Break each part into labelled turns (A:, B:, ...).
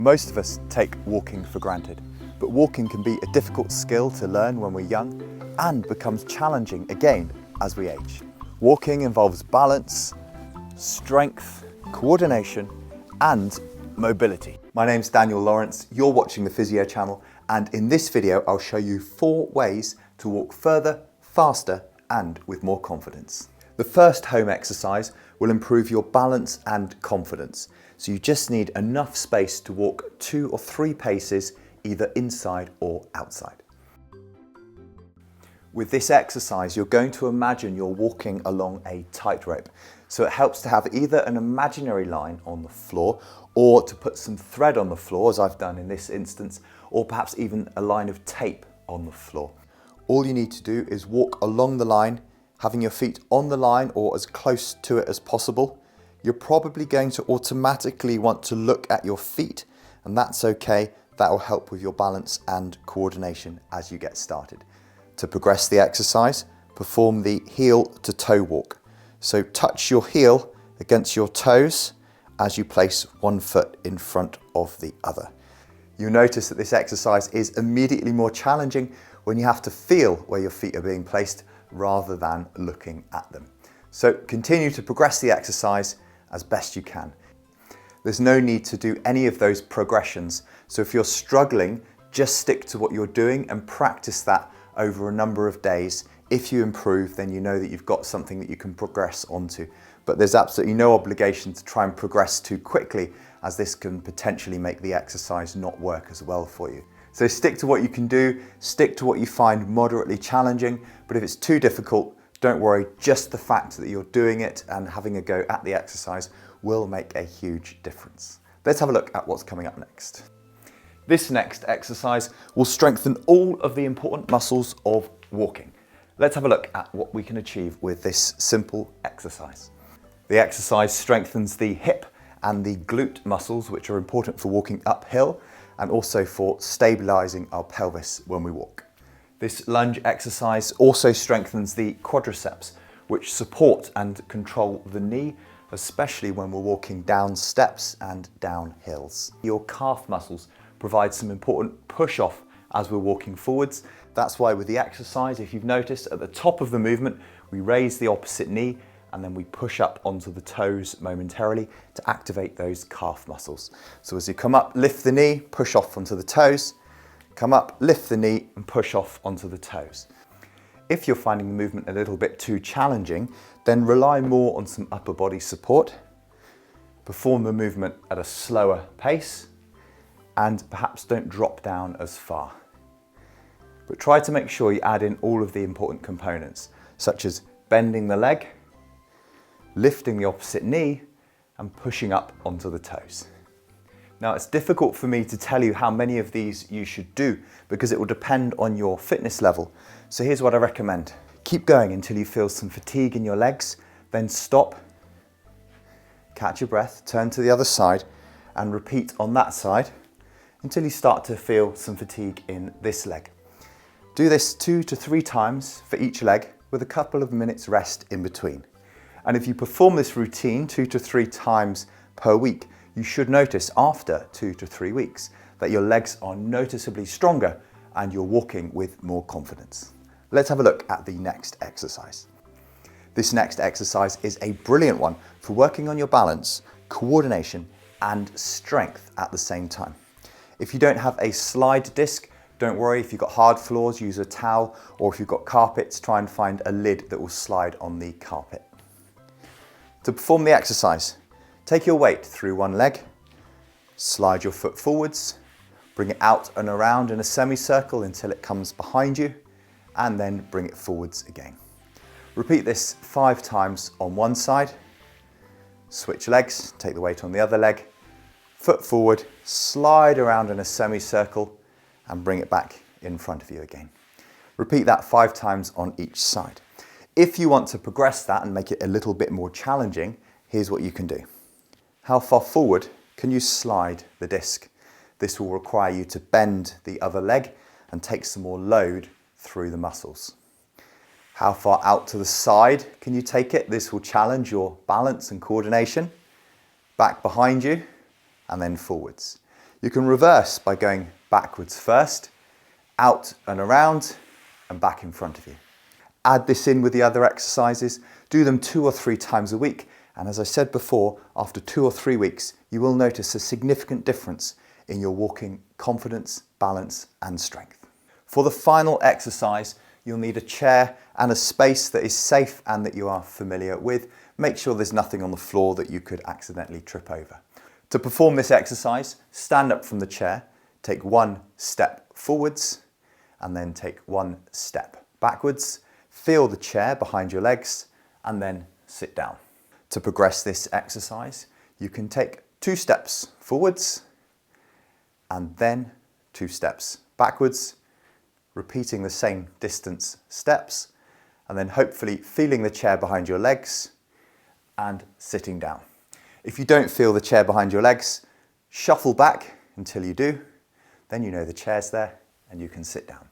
A: Most of us take walking for granted, but walking can be a difficult skill to learn when we're young and becomes challenging again as we age. Walking involves balance, strength, coordination and mobility. My name's Daniel Lawrence, you're watching the Physiochannel, and in this video I'll show you 4 ways to walk further, faster and with more confidence. The first home exercise will improve your balance and confidence. So you just need enough space to walk 2 or 3 paces either inside or outside. With this exercise, you're going to imagine you're walking along a tightrope. So it helps to have either an imaginary line on the floor or to put some thread on the floor, as I've done in this instance, or perhaps even a line of tape on the floor. All you need to do is walk along the line, having your feet on the line or as close to it as possible. You're probably going to automatically want to look at your feet, and that's okay. That will help with your balance and coordination as you get started. To progress the exercise, perform the heel to toe walk. So touch your heel against your toes as you place one foot in front of the other. You'll notice that this exercise is immediately more challenging when you have to feel where your feet are being placed rather than looking at them. So continue to progress the exercise as best you can. There's no need to do any of those progressions. So if you're struggling, just stick to what you're doing and practice that over a number of days. If you improve, then you know that you've got something that you can progress onto. But there's absolutely no obligation to try and progress too quickly, as this can potentially make the exercise not work as well for you. So stick to what you can do, stick to what you find moderately challenging, but if it's too difficult, don't worry, just the fact that you're doing it and having a go at the exercise will make a huge difference. Let's have a look at what's coming up next. This next exercise will strengthen all of the important muscles of walking. Let's have a look at what we can achieve with this simple exercise. The exercise strengthens the hip and the glute muscles, which are important for walking uphill and also for stabilizing our pelvis when we walk. This lunge exercise also strengthens the quadriceps, which support and control the knee, especially when we're walking down steps and down hills. Your calf muscles provide some important push-off as we're walking forwards. That's why with the exercise, if you've noticed, at the top of the movement, we raise the opposite knee and then we push up onto the toes momentarily to activate those calf muscles. So as you come up, lift the knee, push off onto the toes, come up, lift the knee and push off onto the toes. If you're finding the movement a little bit too challenging, then rely more on some upper body support. Perform the movement at a slower pace and perhaps don't drop down as far. But try to make sure you add in all of the important components, such as bending the leg, lifting the opposite knee and pushing up onto the toes. Now, it's difficult for me to tell you how many of these you should do because it will depend on your fitness level. So here's what I recommend. Keep going until you feel some fatigue in your legs, then stop, catch your breath, turn to the other side and repeat on that side until you start to feel some fatigue in this leg. Do this 2 to 3 times for each leg with a couple of minutes rest in between. And if you perform this routine 2 to 3 times per week, you should notice after 2 to 3 weeks that your legs are noticeably stronger and you're walking with more confidence. Let's have a look at the next exercise. This next exercise is a brilliant one for working on your balance, coordination and strength at the same time. If you don't have a slide disc, don't worry. If you've got hard floors, use a towel, or if you've got carpets, try and find a lid that will slide on the carpet. To perform the exercise, take your weight through one leg, slide your foot forwards, bring it out and around in a semicircle until it comes behind you, and then bring it forwards again. Repeat this 5 times on one side, switch legs, take the weight on the other leg, foot forward, slide around in a semicircle, and bring it back in front of you again. Repeat that 5 times on each side. If you want to progress that and make it a little bit more challenging, here's what you can do. How far forward can you slide the disc? This will require you to bend the other leg and take some more load through the muscles. How far out to the side can you take it? This will challenge your balance and coordination. Back behind you and then forwards. You can reverse by going backwards first, out and around, and back in front of you. Add this in with the other exercises. Do them 2 or 3 times a week. And as I said before, after 2 or 3 weeks, you will notice a significant difference in your walking confidence, balance, and strength. For the final exercise, you'll need a chair and a space that is safe and that you are familiar with. Make sure there's nothing on the floor that you could accidentally trip over. To perform this exercise, stand up from the chair, take 1 step forwards, and then take 1 step backwards. Feel the chair behind your legs, and then sit down. To progress this exercise, you can take 2 steps forwards, and then 2 steps backwards, repeating the same distance steps, and then hopefully feeling the chair behind your legs and sitting down. If you don't feel the chair behind your legs, shuffle back until you do, then you know the chair's there and you can sit down.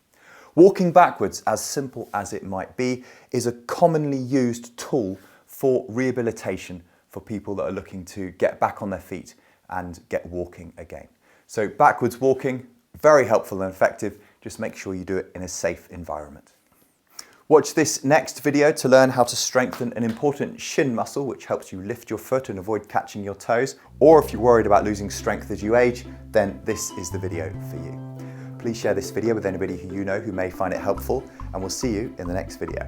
A: Walking backwards, as simple as it might be, is a commonly used tool for rehabilitation for people that are looking to get back on their feet and get walking again. So backwards walking, very helpful and effective. Just make sure you do it in a safe environment. Watch this next video to learn how to strengthen an important shin muscle, which helps you lift your foot and avoid catching your toes. Or if you're worried about losing strength as you age, then this is the video for you. Please share this video with anybody who you know who may find it helpful, and we'll see you in the next video.